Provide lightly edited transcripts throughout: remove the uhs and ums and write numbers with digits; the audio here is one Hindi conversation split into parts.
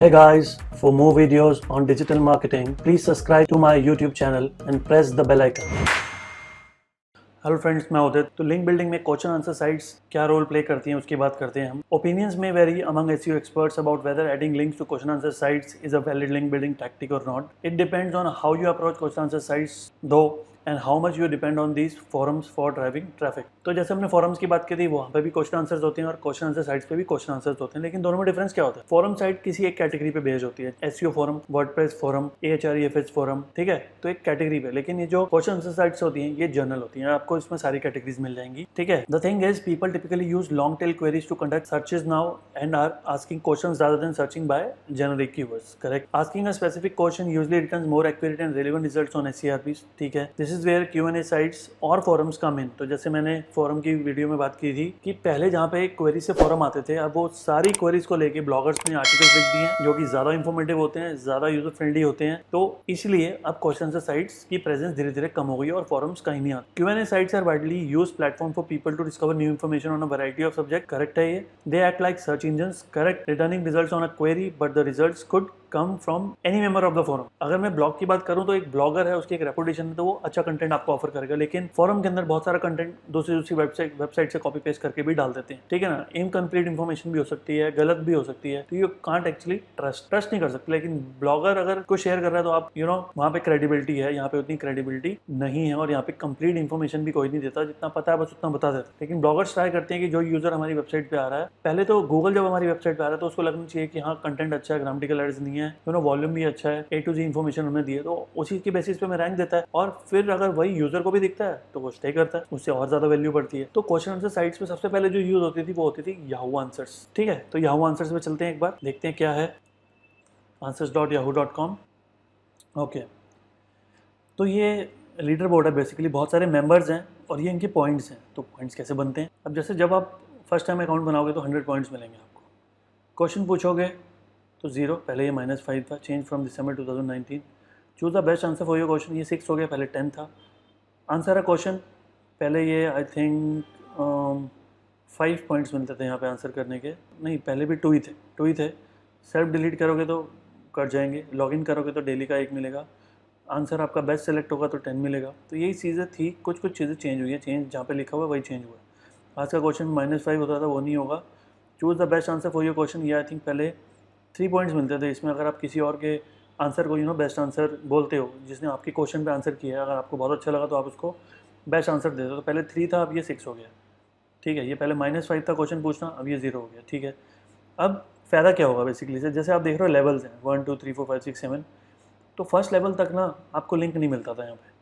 Hey guys, for more videos on digital marketing, please subscribe to my YouTube channel and press the bell icon. Hello friends, मैं उदित। तो लिंक बिल्डिंग में क्वेश्चन आंसर साइट्स क्या रोल प्ले करती हैं उसकी बात करते हैं हम। ओपिनियंस में very among SEO experts about whether adding links to question answer sites is a valid link building tactic और not. It depends on how you approach question answer sites though and how much you depend on these forums for driving traffic. तो जैसे हमने फॉरम्स की बात की थी, वहाँ पे भी क्वेश्चन आंसर्स होते हैं और क्वेश्चन आंसर साइट्स पे भी क्वेश्चन आंसर्स होते हैं, लेकिन दोनों में डिफरेंस क्या होता है? फॉरम साइट किसी एक कैटेगरी पे बेस्ड होती है, SEO forum, WordPress forum, Ahrefs forum, ठीक है, तो एक कैटेगरी पे। लेकिन ये जो क्वेश्चन आंसर साइट्स होती हैं ये जर्नल होती हैं, आपको इसमें सारी कैटेगरीज मिल जाएंगी, ठीक है। The thing is people typically use long tail queries to conduct searches now and are asking questions rather than searching by generic keywords. Correct. Asking a specific question usually returns more accurate and relevant results on SERPs. ठीक है। This is where Q&A sites और forums come in. तो जैसे मैंने forum की वीडियो में बात की थी कि पहले जहाँ पे क्वेरी से forum आते थे, अब वो सारी क्वेरीज को लेके ब्लॉगर्स ने आर्टिकल्स लिख दिए हैं जो कि ज्यादा इंफॉर्मेटिव होते हैं, ज्यादा यूजर फ्रेंडली होते हैं। तो इसलिए अब क्वेश्चन आंसर साइट्स की प्रेजेंस धीरे धीरे कम हो गई और forums कहीं नहीं आते। Q&A sites are widely used platform for people to discover new information on a variety of subject. Correct है ये। They act like search engines. Correct. Returning results on a query, but the results could come from any member of the forum. अगर मैं ब्लॉग की बात करूं तो एक ब्लॉगर है, उसकी एक रेपुटेशन है, तो वो अच्छा कंटेंट आपको ऑफर करेगा, लेकिन फोरम के अंदर बहुत सारा कंटेंट दूसरी वेबसाइट से कॉपी पेस्ट करके भी डाल देते हैं, ठीक है ना। इनकम्प्लीट इन्फॉर्मेशन भी हो सकती है, गलत भी हो सकती है, तो यू कांट एक्चुअली ट्रस्ट नहीं कर सकते। लेकिन ब्लॉगर अगर कुछ शेयर कर रहा है तो आप वहाँ पे क्रेडिबिलिटी है, यहाँ पे उतनी क्रेडिबिलिटी नहीं है, और यहाँ पे कंप्लीट इन्फॉर्मेशन भी कोई नहीं देता, जितना पता है बस उतना बता देता। लेकिन ब्लॉगर्स ट्राई करते हैं कि जो यूजर हमारी वेबसाइट पे आ रहा है, पहले तो गूगल जब हमारी वेबसाइट पे आ रहा है तो उसको लगना चाहिए कि हाँ कंटेंट अच्छा है, ग्रामेटिकल एरर्स नहीं है, वॉल्यूम भी अच्छा है, ए टू जी इन्फॉर्मेशन उन्होंने दी है, तो उसी की बेसिस पे मैं रैंक देता है। और फिर अगर वही यूजर को भी दिखता है तो वो स्टे करता है, उससे और ज्यादा वैल्यू बढ़ती है। तो क्वेश्चन आंसर साइट्स पे सबसे पहले जो यूज होती थी वो होती थी याहू आंसर्स, ठीक है। तो याहू आंसर्स पे चलते हैं, एक बार देखते हैं क्या है answers.yahoo.com। ओके, तो ये लीडर बोर्ड है, बेसिकली बहुत सारे मेंबर्स हैं और ये इनके पॉइंट्स हैं। तो पॉइंट्स कैसे बनते हैं? अब जैसे जब आप फर्स्ट टाइम अकाउंट बनाओगे तो 100 पॉइंट्स मिलेंगे आपको। क्वेश्चन पूछोगे तो 0, पहले ये -5 था, change from December 2019। Choose the best answer for your question, ये 6 हो गया, पहले 10 था। आंसर है क्वेश्चन, पहले ये आई थिंक 5 पॉइंट्स मिलते थे यहाँ पे आंसर करने के, नहीं पहले भी 2 ही थे। सेल्फ डिलीट करोगे तो कट जाएंगे, लॉगिन करोगे तो डेली का 1 मिलेगा, आंसर आपका बेस्ट सेलेक्ट होगा तो 10 मिलेगा। तो यही चीज़ें थी, कुछ चीज़ें चेंज हुई है, चेंज जहाँ पे लिखा हुआ है वही चेंज हुआ। आज का क्वेश्चन -5 होता था, वो नहीं होगा। Choose the best answer for your question, ये आई थिंक पहले 3 पॉइंट्स मिलते थे। इसमें अगर आप किसी और के आंसर को बेस्ट आंसर बोलते हो, जिसने आपके क्वेश्चन पे आंसर किया है, अगर आपको बहुत अच्छा लगा तो आप उसको बेस्ट आंसर देते हो। तो पहले 3 था, अब ये 6 हो गया, ठीक है। ये पहले -5 था क्वेश्चन पूछना, अब ये 0 हो गया, ठीक है। अब फ़ायदा क्या होगा बेसिकली से, जैसे आप देख रहे हो लेवल्स हैं 1 2 3 4 5 6 7, तो फर्स्ट लेवल तक ना आपको लिंक नहीं मिलता था यहाँ पे।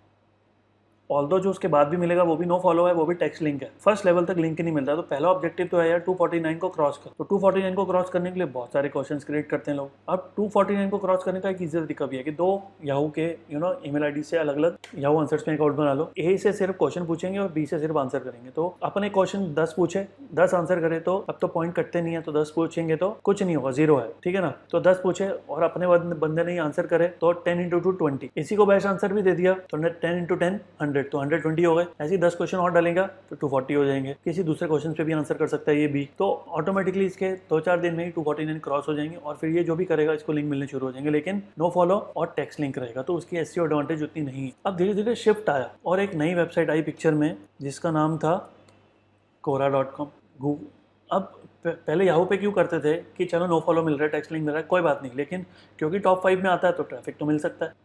ऑल्दो जो उसके बाद भी मिलेगा वो भी नो फॉलो है, वो भी टेक्स्ट लिंक है। फर्स्ट लेवल तक लिंक ही नहीं मिलता। तो पहला ऑब्जेक्टिव तो है यार 249 को क्रॉस कर। तो 249 को क्रॉस करने के लिए बहुत सारे क्वेश्चंस क्रिएट करते हैं लोग। अब 249 को क्रॉस करने का एक ईजी तरीका भी है कि 2 याहू के ईमेल आईडी से अलग अलग याहू आंसर्स में अकाउंट बना लो। ए से सिर्फ क्वेश्चन पूछेंगे और बी से सिर्फ आंसर करेंगे। तो अपने क्वेश्चन 10 पूछे, 10 आंसर करे, तो अब तो पॉइंट कटते नहीं है, तो 10 पूछेंगे तो कुछ नहीं होगा, 0 है, ठीक है ना। तो 10 पूछे और अपने बंदे ने आंसर करे तो 10 × 2 20, इसी को बेस्ट आंसर भी दे दिया तो 10 × 10 100, तो 120 हो गए। ऐसे 10 क्वेश्चन और डालेगा तो 240 हो जाएंगे। किसी दूसरे क्वेश्चन पे भी आंसर कर सकता है ये भी, तो ऑटोमेटिकली इसके 2-4 दिन में ही 249 क्रॉस हो जाएंगे और फिर ये जो भी करेगा इसको लिंक मिलने शुरू हो जाएंगे। लेकिन नो फॉलो और टेक्स्ट लिंक रहेगा, तो उसकी एसईओ एडवांटेज उतनी नहीं है। अब धीरे धीरे शिफ्ट आया और एक नई वेबसाइट आई पिक्चर में जिसका नाम था quora.com। अब पहले याहू पे क्यों करते थे कि चलो नो फॉलो मिल रहा है, टेक्स्ट लिंक मिल रहा है, कोई बात नहीं, लेकिन क्योंकि टॉप 5 में आता है तो ट्रैफिक तो मिल सकता है।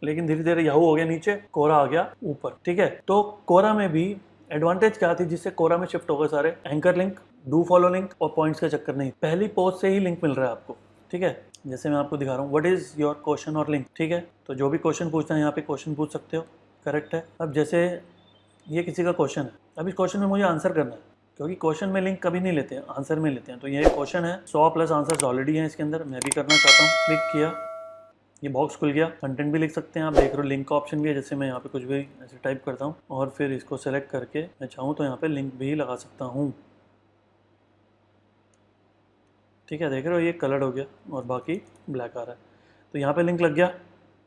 लेकिन धीरे धीरे याहू हो गया नीचे, कोरा आ गया ऊपर, ठीक है। तो कोरा में भी एडवांटेज क्या थी जिससे कोरा में शिफ्ट हो गए सारे? Anchor link, do follow link और पॉइंट्स का चक्कर नहीं, पहली पोस्ट से ही लिंक मिल रहा है आपको, ठीक है। जैसे मैं आपको दिखा रहा हूँ, व्हाट इज योर क्वेश्चन और लिंक, ठीक है। तो जो भी क्वेश्चन पूछना है यहाँ पे क्वेश्चन पूछ सकते हो, करेक्ट है। अब जैसे ये किसी का क्वेश्चन है, अब इस क्वेश्चन में मुझे आंसर करना है, क्योंकि क्वेश्चन में लिंक कभी नहीं लेते हैं, आंसर में लेते हैं। तो ये क्वेश्चन है, 100+ आंसर्स ऑलरेडी हैं इसके अंदर, मैं भी करना चाहता हूँ। क्लिक किया, ये बॉक्स खुल गया। कंटेंट भी लिख सकते हैं, आप देख रहे हो लिंक का ऑप्शन भी है। जैसे मैं यहाँ पे कुछ भी ऐसे टाइप करता हूँ और फिर इसको सेलेक्ट करके मैं चाहूँ तो यहाँ पे लिंक भी लगा सकता हूँ, ठीक है। देख रहे हो ये कलर्ड हो गया और बाकी ब्लैक आ रहा है। तो यहाँ पे लिंक लग गया,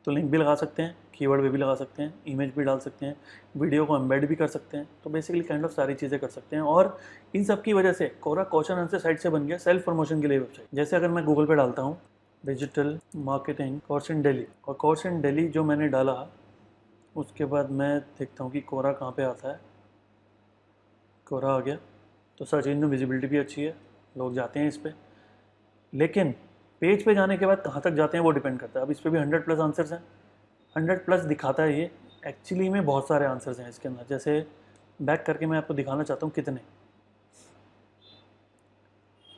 तो लिंक भी लगा सकते हैं, कीवर्ड भी लगा सकते हैं, इमेज भी डाल सकते हैं, वीडियो को एम्बेड भी कर सकते हैं। तो बेसिकली काइंड ऑफ सारी चीज़ें कर सकते हैं। और इन सब की वजह से कोरा क्वेश्चन आंसर साइट से बन गया सेल्फ प्रमोशन के लिए वेबसाइट। जैसे अगर मैं गूगल पे डालता हूँ digital marketing course in Delhi, और कोर्स इन दिल्ली जो मैंने डाला उसके बाद मैं देखता हूँ कि कोरा कहाँ पे आता है। कोरा आ गया, तो सर्च इंजन विजिबिलिटी भी अच्छी है, लोग जाते हैं इस पर। लेकिन पेज पे जाने के बाद कहाँ तक जाते हैं वो डिपेंड करता है। अब इस पर भी 100+ आंसर्स हैं, 100+ दिखाता है ये, एक्चुअली में बहुत सारे आंसर्स हैं इसके अंदर। जैसे बैक करके मैं आपको दिखाना चाहता हूँ कितने,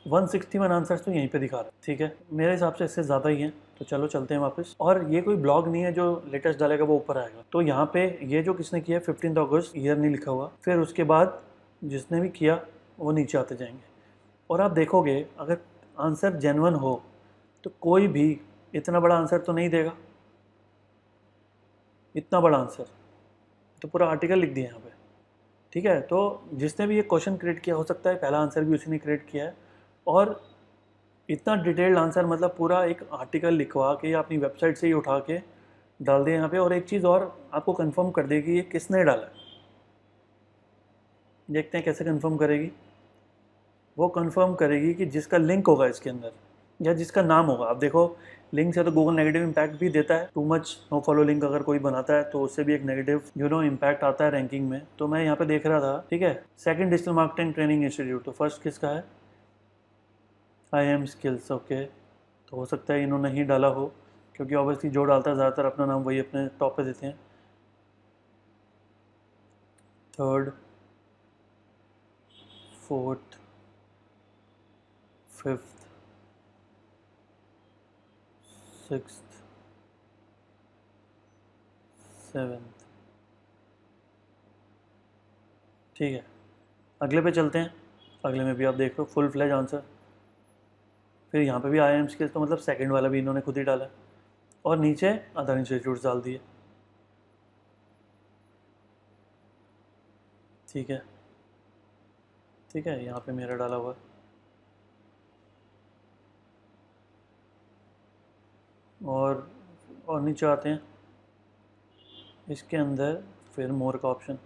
161 आंसर्स तो यहीं पे दिखा रहा है। ठीक है, मेरे हिसाब से इससे ज़्यादा ही हैं, तो चलो चलते हैं वापस। और ये कोई ब्लॉग नहीं है जो लेटेस्ट डालेगा वो ऊपर आएगा। तो यहाँ पे ये जो किसने किया 15 अगस्त, ईयर नहीं लिखा हुआ। फिर उसके बाद जिसने भी किया वो नीचे आते जाएंगे, और आप देखोगे अगर आंसर जेन्युइन हो तो कोई भी इतना बड़ा आंसर तो नहीं देगा। इतना बड़ा आंसर तो पूरा आर्टिकल लिख दिया यहाँ पे। ठीक है, तो जिसने भी ये क्वेश्चन क्रिएट किया, हो सकता है पहला आंसर भी उसी ने क्रिएट किया है, और इतना डिटेल्ड आंसर, मतलब पूरा एक आर्टिकल लिखवा के या अपनी वेबसाइट से ही उठा के डाल दिया यहाँ पे। और एक चीज़ और आपको कंफर्म कर देगी ये किसने डाला है। देखते हैं कैसे कंफर्म करेगी। वो कंफर्म करेगी कि जिसका लिंक होगा इसके अंदर या जिसका नाम होगा। अब देखो, लिंक से तो गूगल नेगेटिव इम्पैक्ट भी देता है। Too much no follow link अगर कोई बनाता है तो उससे भी एक नेगेटिव इम्पैक्ट आता है रैंकिंग में। तो मैं यहाँ पे देख रहा था, ठीक है, second digital marketing training institute, तो फर्स्ट किसका है, IM स्किल्स। ओके, तो हो सकता है इन्होंने ही डाला हो, क्योंकि ऑब्वियसली जो डालता है ज़्यादातर अपना नाम वही अपने टॉप पे देते हैं। Third, fourth, fifth, sixth, seventh. ठीक है, अगले पे चलते हैं। अगले में भी आप देख लो फुल फ्लेज आंसर। फिर यहाँ पे भी IM स्किल्स, तो मतलब सेकंड वाला भी इन्होंने खुद ही डाला, और नीचे अदर इंस्टीट्यूट्स डाल दिए। ठीक है, ठीक है, यहाँ पे मेरा डाला हुआ है। और नीचे आते हैं, इसके अंदर फिर मोर का ऑप्शन।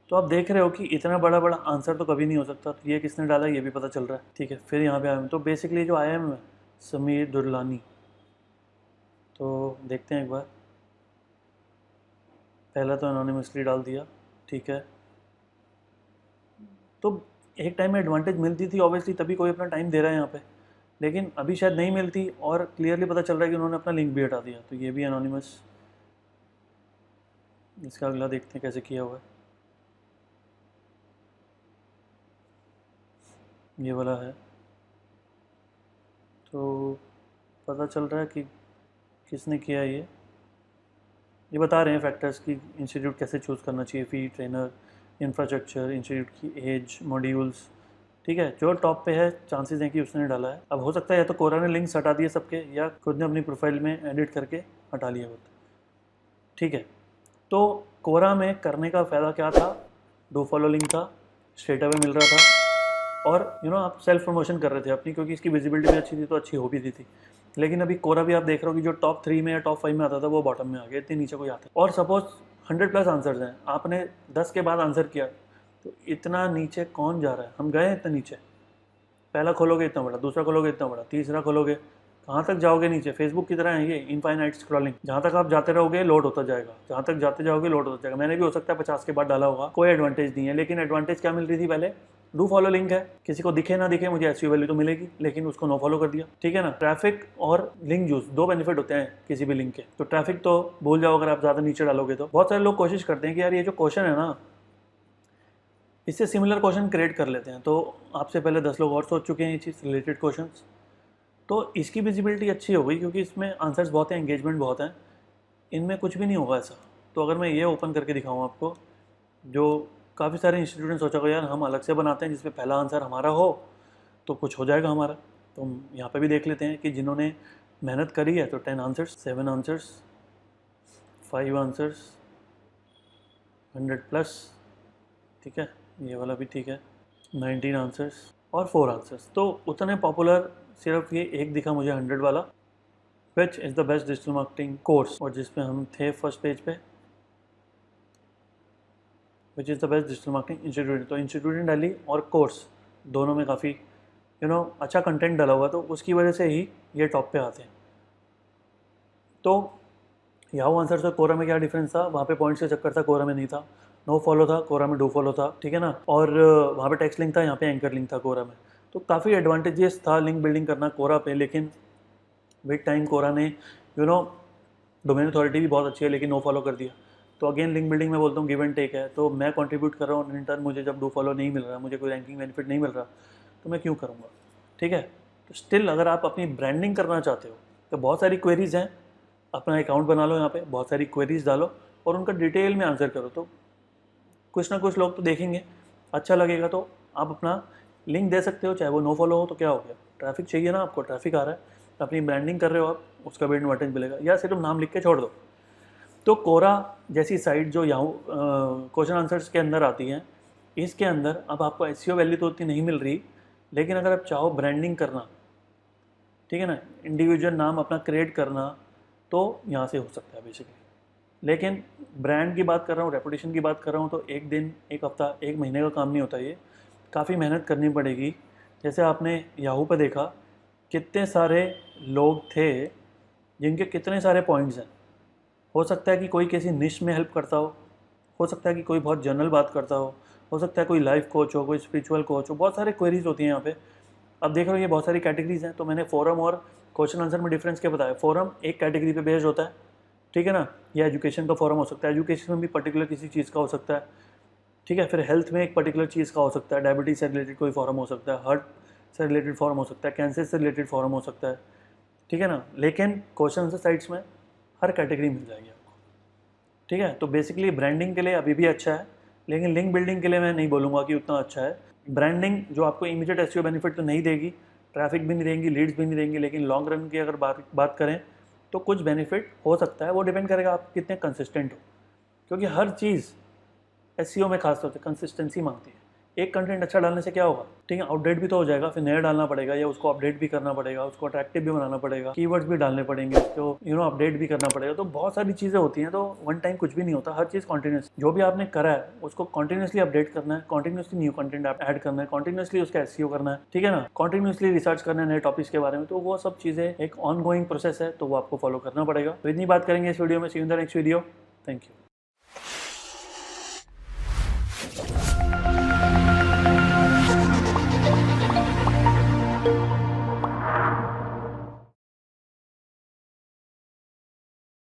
तो आप देख रहे हो कि इतना बड़ा बड़ा आंसर तो कभी नहीं हो सकता। तो ये किसने डाला ये भी पता चल रहा है। ठीक है, फिर यहाँ पे आए तो बेसिकली जो IM है समीर दुर्लानी। तो देखते हैं एक बार, पहला तो एनोनिमसली डाल दिया। ठीक है, तो एक टाइम में एडवांटेज मिलती थी ऑब्वियसली, तभी कोई अपना टाइम दे रहा है यहाँ पे, लेकिन अभी शायद नहीं मिलती, और क्लियरली पता चल रहा है कि उन्होंने अपना लिंक भी हटा दिया। तो ये भी एनोनिमस। इसका अगला देखते हैं कैसे किया हुआ है। ये वाला है, तो पता चल रहा है कि किसने किया है ये बता रहे हैं फैक्टर्स कि इंस्टीट्यूट कैसे चूज़ करना चाहिए, फ़ी, ट्रेनर, इंफ्रास्ट्रक्चर, इंस्टीट्यूट की एज, मॉड्यूल्स। ठीक है, जो टॉप पे है चांसेस हैं कि उसने डाला है। अब हो सकता है या तो कोरा ने लिंक्स हटा दिए सबके, या खुद ने अपनी प्रोफाइल में एडिट करके हटा लिया होता। ठीक है, तो कोरा में करने का फ़ायदा क्या था, डू फॉलो लिंक था, स्ट्रेट अवे मिल रहा था, और आप सेल्फ प्रमोशन कर रहे थे अपनी, क्योंकि इसकी विजिबिलिटी भी अच्छी थी तो अच्छी हो भी थी। लेकिन अभी कोरा भी आप देख रहे हो कि जो टॉप 3 में या टॉप 5 में आता था वो बॉटम में आ गया, इतने नीचे कोई आता है। और सपोज 100+ आंसर्स हैं, आपने 10 के बाद आंसर किया, तो इतना नीचे कौन जा रहा है। हम गए इतना नीचे, पहला खोलोगे इतना बड़ा, दूसरा खोलोगे इतना बड़ा, तीसरा खोलोगे, कहाँ तक जाओगे नीचे। फेसबुक की तरह है ये, इनफाइनाइट स्क्रॉलिंग, जहाँ तक आप जाते रहोगे लोड होता जाएगा, जहाँ तक जाते जाओगे लोड होता जाएगा। मैंने भी हो सकता है 50 के बाद डाला होगा, कोई एडवांटेज नहीं है। लेकिन एडवांटेज क्या मिल रही थी पहले, डू फॉलो लिंक है, किसी को दिखे ना दिखे मुझे SEO वैल्यू तो मिलेगी, लेकिन उसको नो फॉलो कर दिया। ठीक है ना, ट्रैफिक और लिंक यूज, दो बेनिफिट होते हैं किसी भी लिंक के। तो ट्रैफिक तो भूल जाओ अगर आप ज़्यादा नीचे डालोगे तो। बहुत सारे लोग कोशिश करते हैं कि यार ये जो क्वेश्चन है ना, इससे सिमिलर क्वेश्चन क्रिएट कर लेते हैं। तो आपसे पहले 10 लोग और सोच चुके हैं ये चीज़, रिलेटेड क्वेश्चन। तो इसकी विजिबिलिटी अच्छी हो गई, क्योंकि इसमें आंसर्स बहुत हैं, एंगेजमेंट बहुत हैं, इनमें कुछ भी नहीं होगा ऐसा। तो अगर मैं ये ओपन करके दिखाऊँ आपको, जो काफ़ी सारे इंस्टीट्यूट ने सोचा यार हम अलग से बनाते हैं जिसमें पहला आंसर हमारा हो तो कुछ हो जाएगा हमारा। तो हम यहाँ पे भी देख लेते हैं कि जिन्होंने मेहनत करी है, तो 10 आंसर्स, 7 आंसर्स, 5 आंसर्स, 100+। ठीक है, ये वाला भी ठीक है, 19 आंसर्स और 4 आंसर्स। तो उतने पॉपुलर सिर्फ ये एक दिखा मुझे 100 वाला, which is the best digital marketing course, और जिसमें हम थे फर्स्ट पेज पे, which is the best digital marketing institute. तो इंस्टीट्यूट इन दिल्ली और कोर्स दोनों में काफ़ी अच्छा कंटेंट डाला हुआ, तो उसकी वजह से ही ये टॉप पे आते हैं। तो याहू आंसर्स और कोरा में क्या डिफरेंस था, वहाँ पे पॉइंट्स का चक्कर था, कोरा में नहीं था। नो फॉलो था, कोरा में डू फॉलो था, ठीक है ना। और वहाँ पे टेक्स्ट लिंक था, यहाँ पे एंकर लिंक था कोरा में। तो काफ़ी एडवांटेजेस था लिंक बिल्डिंग करना कोरा पे, लेकिन विद टाइम कोरा ने डोमेन अथॉरिटी भी बहुत अच्छी है लेकिन नो फॉलो कर दिया। तो अगेन लिंक बिल्डिंग में बोलता हूँ गिव एंड टेक है। तो मैं कंट्रीब्यूट कर रहा हूँ, इन टर्न मुझे जब डू फॉलो नहीं मिल रहा, मुझे कोई रैंकिंग बेनिफिट नहीं मिल रहा, तो मैं क्यों करूँगा, ठीक है। तो स्टिल अगर आप अपनी ब्रांडिंग करना चाहते हो तो बहुत सारी क्वेरीज हैं, अपना अकाउंट बना लो, यहाँ पे बहुत सारी क्वेरीज डालो और उनका डिटेल में आंसर करो। तो कुछ ना कुछ लोग तो देखेंगे, अच्छा लगेगा तो आप अपना लिंक दे सकते हो, चाहे वो नो फॉलो हो तो क्या हो गया। ट्रैफिक चाहिए ना आपको, ट्रैफिक आ रहा है, अपनी ब्रांडिंग कर रहे हो आप, उसका भी एडवांटेज मिलेगा, या सिर्फ नाम लिख के छोड़ दो। तो कोरा जैसी साइट जो याहू क्वेश्चन आंसर्स के अंदर आती हैं, इसके अंदर अब आपको एसईओ वैल्यू तो उतनी नहीं मिल रही, लेकिन अगर आप चाहो ब्रांडिंग करना, ठीक है ना, इंडिविजुअल नाम अपना क्रिएट करना, तो यहाँ से हो सकता है बेसिकली। लेकिन ब्रांड की बात कर रहा हूँ, रेपुटेशन की बात कर रहा हूँ, तो एक दिन, एक हफ्ता, एक महीने का काम नहीं होता, ये काफ़ी मेहनत करनी पड़ेगी। जैसे आपने याहू पे देखा कितने सारे लोग थे जिनके कितने सारे पॉइंट्स हैं। हो सकता है कि कोई किसी निश में हेल्प करता हो सकता है कि कोई बहुत जनरल बात करता हो सकता है कोई लाइफ कोच हो, कोई स्पिरिचुअल कोच हो, बहुत सारे क्वेरीज होती हैं यहाँ पे। अब देख रहे हो ये बहुत सारी कैटेगरीज हैं, तो मैंने फोरम और क्वेश्चन आंसर में डिफरेंस क्या बताया। फोरम एक कैटेगरी पे बेस्ड होता है, ठीक है ना, या एजुकेशन का फोरम हो सकता है, एजुकेशन में भी पर्टिकुलर किसी चीज़ का हो सकता है, ठीक है। फिर हेल्थ में एक पर्टिकुलर चीज़ का हो सकता है, डायबिटीज़ से रिलेटेड कोई फॉरम हो सकता है, हार्ट से रिलेटेड फॉरम हो सकता है, कैंसर से रिलेटेड फॉरम हो सकता है, ठीक है ना। लेकिन क्वेश्चन आंसर साइट्स में हर कैटेगरी मिल जाएगी आपको, ठीक है। तो बेसिकली ब्रांडिंग के लिए अभी भी अच्छा है, लेकिन लिंक बिल्डिंग के लिए मैं नहीं बोलूँगा कि उतना अच्छा है। ब्रांडिंग जो आपको इमीडिएट एसईओ बेनिफिट तो नहीं देगी, ट्रैफिक भी नहीं देंगी, लीड्स भी नहीं देंगी, लेकिन लॉन्ग रन की अगर बात करें तो कुछ बेनिफिट हो सकता है। वो डिपेंड करेगा आप कितने कंसिस्टेंट हो, क्योंकि हर चीज़ एसईओ में खास तौर से कंसिस्टेंसी मांगती है। एक कंटेंट अच्छा डालने से क्या होगा, ठीक है, आउटडेट भी तो हो जाएगा, फिर नया डालना पड़ेगा, या उसको अपडेट भी करना पड़ेगा, उसको अट्रैक्टिव भी बनाना पड़ेगा, कीवर्ड्स भी डालने पड़ेंगे, उसको अपडेट भी करना पड़ेगा। तो बहुत सारी चीज़ें होती हैं, तो वन टाइम कुछ भी नहीं होता, हर चीज़ कॉन्टिन्यूस, जो भी आपने करा है उसको कॉन्टिन्यूसली अपडेट करना है, कॉन्टिन्यूसली न्यू कंटेंट ऐड करना है, कॉन्टिन्यूसली उसका एसईओ करना है, ठीक है ना, कॉन्टिन्यूसली रिसर्च करना है नए टॉपिक्स के बारे में। तो वो सब चीज़ें एक ऑन गोइंग प्रोसेस है, तो वो आपको फॉलो करना पड़ेगा। तो इतनी बात करेंगे इस वीडियो में। See you in the next video. Thank you.